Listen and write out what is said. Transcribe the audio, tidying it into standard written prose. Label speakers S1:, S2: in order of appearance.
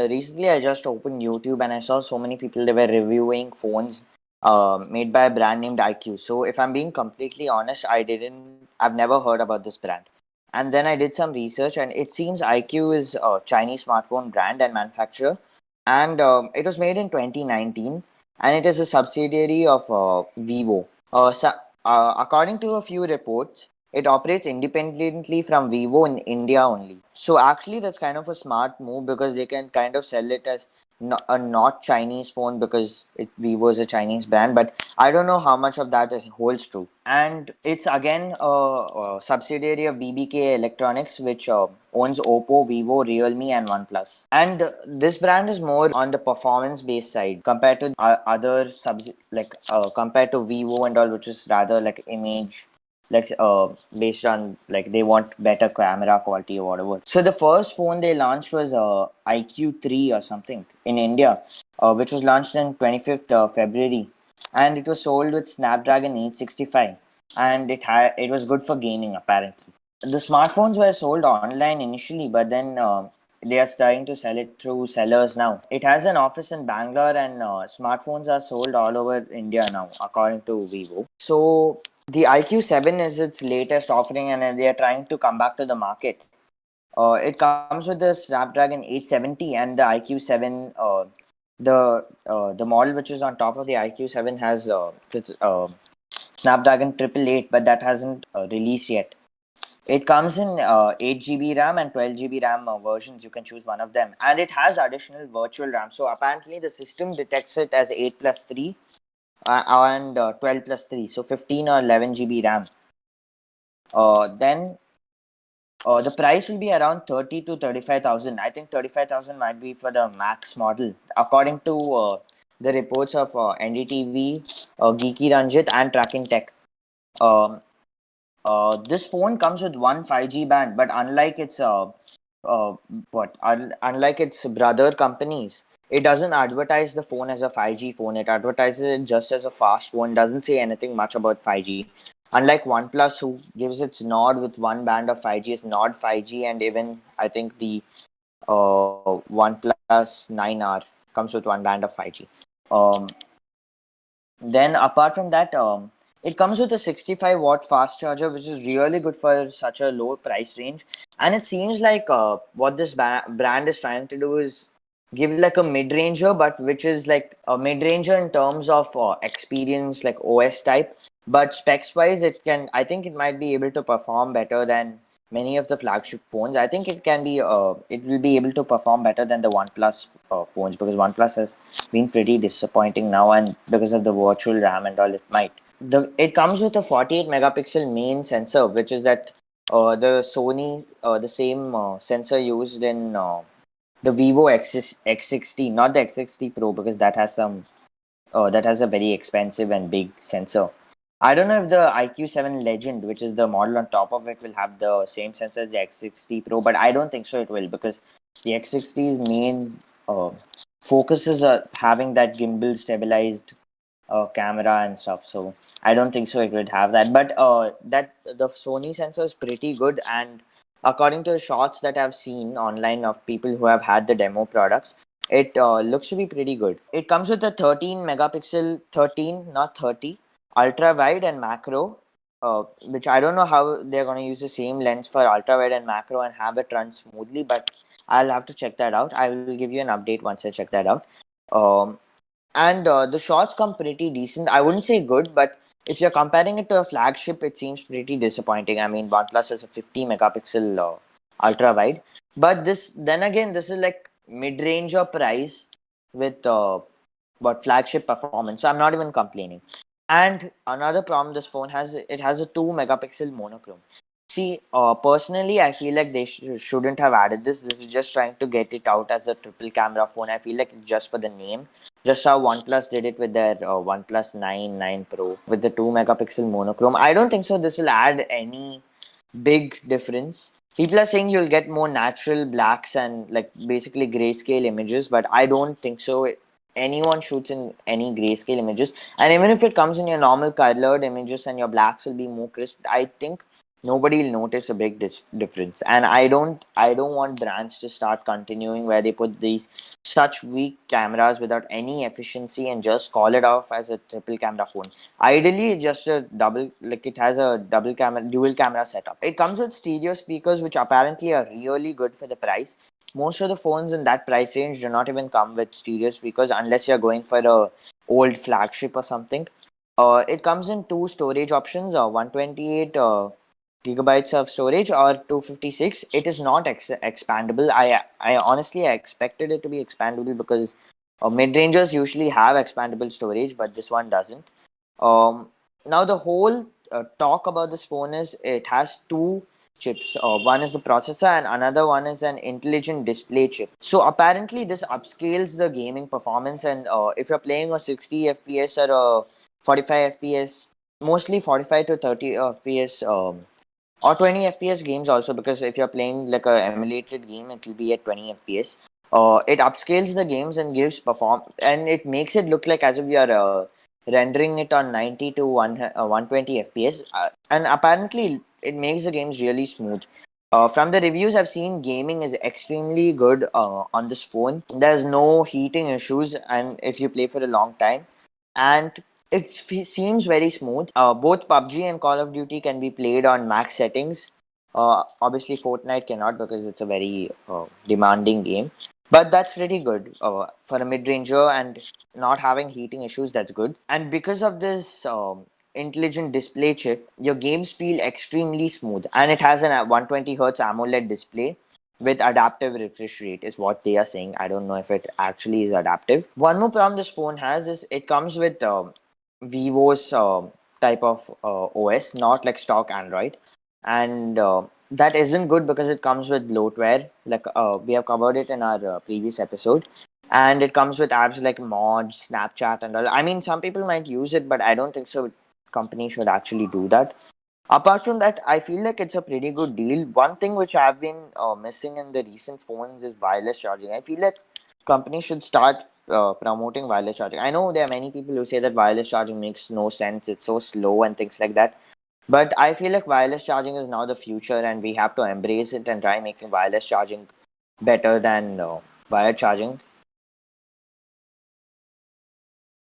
S1: recently I just opened YouTube and I saw so many people they were reviewing phones made by a brand named IQ. So if I'm being completely honest, I've never heard about this brand. And then I did some research and it seems IQ is a Chinese smartphone brand and manufacturer, and it was made in 2019, and it is a subsidiary of Vivo. According to a few reports, it operates independently from Vivo in India only. So actually, that's kind of a smart move because they can kind of sell it as not Chinese phone because Vivo is a Chinese brand. But I don't know how much of that holds true. And it's again a subsidiary of BBK Electronics, which owns Oppo, Vivo, Realme, and OnePlus. And this brand is more on the performance-based side compared to other subs compared to Vivo and all, which is rather like image, like based on like they want better camera quality or whatever. So the first phone they launched was IQ3 or something in India, which was launched in 25th February, and it was sold with Snapdragon 865, and it was good for gaming apparently. The smartphones were sold online initially, but then they are starting to sell it through sellers now. It has an office in Bangalore, and smartphones are sold all over India now, according to Vivo. So the IQ7 is its latest offering, and they are trying to come back to the market. It comes with the Snapdragon 870 and the IQ7. The model which is on top of the IQ7 has Snapdragon 888, but that hasn't released yet. It comes in 8 GB RAM and 12 GB RAM versions. You can choose one of them, and it has additional virtual RAM. So apparently, the system detects it as 8 plus 3 and 12 plus 3, so 15 or 11 GB RAM. Then the price will be around 30 to 35,000. I think 35,000 might be for the max model, according to the reports of NDTV, Geeky Ranjit, and Tracking Tech. Um, this phone comes with one 5G band, but uh, unlike its brother companies, it doesn't advertise the phone as a 5G phone. It advertises it just as a fast phone. Doesn't say anything much about 5G. Unlike OnePlus, who gives its nod with one band of 5G, is Nord 5G, and even I think the OnePlus 9R comes with one band of 5G. Um, then apart from that, it comes with a 65-watt fast charger, which is really good for such a low price range. And it seems like what this brand is trying to do is give like a mid-ranger, but which is like a mid-ranger in terms of experience, like OS type. But specs-wise, I think it might be able to perform better than many of the flagship phones. I think it will be able to perform better than the OnePlus phones, because OnePlus has been pretty disappointing now, and because of the virtual RAM and all, it might. It comes with a 48 megapixel main sensor, which is that the Sony the same sensor used in the Vivo X60, not the X60 Pro, because that has a very expensive and big sensor. I don't know if the IQ7 Legend, which is the model on top of it, will have the same sensor as the X60 Pro, but I don't think so it will, because the X60's main focuses are having that gimbal stabilized camera and stuff. So I don't think so it would have that. But that the Sony sensor is pretty good, and according to the shots that I've seen online of people who have had the demo products, it looks to be pretty good. It comes with a 13 megapixel, 13 not 30, ultra wide and macro. Which I don't know how they're going to use the same lens for ultra wide and macro and have it run smoothly, but I'll have to check that out. I will give you an update once I check that out. Um, and the shots come pretty decent. I wouldn't say good, but if you're comparing it to a flagship, it seems pretty disappointing. I mean, OnePlus has a 50 megapixel ultra wide, but then again, this is like mid range or price with what flagship performance. So I'm not even complaining. And another problem this phone has, it has a 2 megapixel monochrome. See, personally, I feel like they shouldn't have added this. This is just trying to get it out as a triple camera phone. I feel like it's just for the name, just how OnePlus did it with their OnePlus 9, 9 Pro with the 2 megapixel monochrome. I don't think so. This will add any big difference. People are saying you'll get more natural blacks and like basically grayscale images, but I don't think so. Anyone shoots in any grayscale images, and even if it comes in your normal colored images and your blacks will be more crisp, I think nobody will notice a big difference. And I don't want brands to start continuing where they put these such weak cameras without any efficiency and just call it off as a triple camera phone. Ideally it's just a double, like it has a double camera, dual camera setup. It comes with stereo speakers which apparently are really good for the price. Most of the phones in that price range do not even come with stereo speakers unless you're going for a old flagship or something. It comes in two storage options, 128 gigabytes of storage or 256. It is not expandable. I honestly expected it to be expandable because mid-rangers usually have expandable storage, but this one doesn't. Um, Now the whole talk about this phone is it has two chips. One is the processor and another one is an intelligent display chip. So apparently this upscales the gaming performance, and if you're playing a 60 FPS or a 45 FPS, mostly 45 to 30 FPS, or 20 FPS games also, because if you're playing like a emulated game it will be at 20 FPS. It upscales the games and gives perform, and it makes it look like as if we are rendering it on 90 to 120 FPS, and apparently it makes the games really smooth. From the reviews I've seen, gaming is extremely good on this phone. There's no heating issues, and if you play for a long time, and it seems very smooth. Both PUBG and Call of Duty can be played on max settings. Obviously, Fortnite cannot because it's a very demanding game. But that's pretty good for a mid-ranger, and not having heating issues, that's good. And because of this intelligent display chip, your games feel extremely smooth. And it has an 120 hertz AMOLED display with adaptive refresh rate, is what they are saying. I don't know if it actually is adaptive. One more problem this phone has is it comes with Vivo's type of OS, not like stock Android, and that isn't good because it comes with bloatware. Like we have covered it in our previous episode, and it comes with apps like Mods, Snapchat, and all. I mean, some people might use it, but I don't think so. Company should actually do that. Apart from that, I feel like it's a pretty good deal. One thing which I've been missing in the recent phones is wireless charging. I feel like companies should start promoting wireless charging. I know there are many people who say that wireless charging makes no sense, it's so slow and things like that. But I feel like wireless charging is now the future, and we have to embrace it and try making wireless charging better than wired charging.